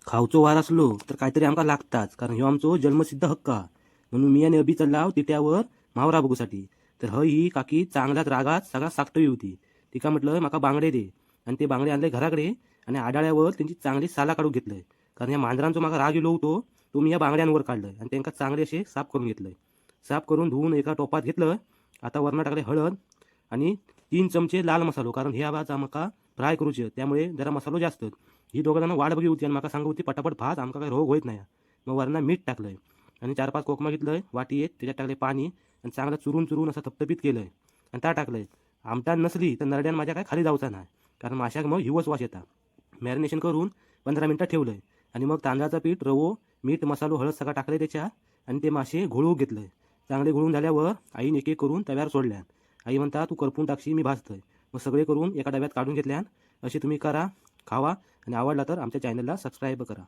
खावचो वार असलो तर काहीतरी आमका लागताच, कारण ह्यो आमचो जन्मसिद्ध हक्क हा. म्हणून मी आणि अभि चाललाव तिट्यावर म्हावरा बघूसाठी. तर ही काकी चांगल्याच रागात सगळा सागटवी होती. तिका म्हटलं माका बांगडे दे, आणि ते बांगडे आणले घराकडे, आणि आडाळ्यावर त्यांची चांगली साला काढून घेतलंय. कारण या मांजरांचो माका राग येलो होतो, तो मी या बांगड्यांवर काढलंय आणि त्यांना चांगले असे साफ करून घेतलंय. साफ करून धुवून एका टोपात घेतलं. आता वरनं टाकले हळद आणि 3 चमचे लाल मसालो, कारण हे आवाज आमका फ्राय करूचे, त्यामुळे जरा मसालो जास्त. ही दोघं जण वाट बघी होती आणि माका सांगत होती पटापट भात, आमका काही रोग होत नाही. मग वरनं मीठ टाकलंय आणि 4-5 कोकमा घेतलंय वाटी येत, त्याच्यात टाकले पाणी आणि चांगलं चुरून चुरून असं थपथपीत केलंय आणि त्या टाकलंय. आमटाण नसली तर नरड्यान माझ्या काय खाली जाऊचा नाही, कारण माशाक मग हिवच वास येतात. मॅरिनेशन करून 15 मिनटं ठेवलंय आणि मग तांदळाचं पीठ, रवो, मीठ, मसालो, हळद सगळं टाकलंय त्याच्या, आणि ते मासे घोळवून घेतलंय. चांगले घोळून झाल्यावर आईने एक एक करून तव्यावर सोडल्यान. आई म्हणता तू करपून टाकशी, मी भाजतोय. मग सगळे करून एका डब्यात काढून घेतल्यान. असे तुम्ही करा, खावा, आणि आवडला तर आमच्या चॅनलला सबस्क्राईब करा.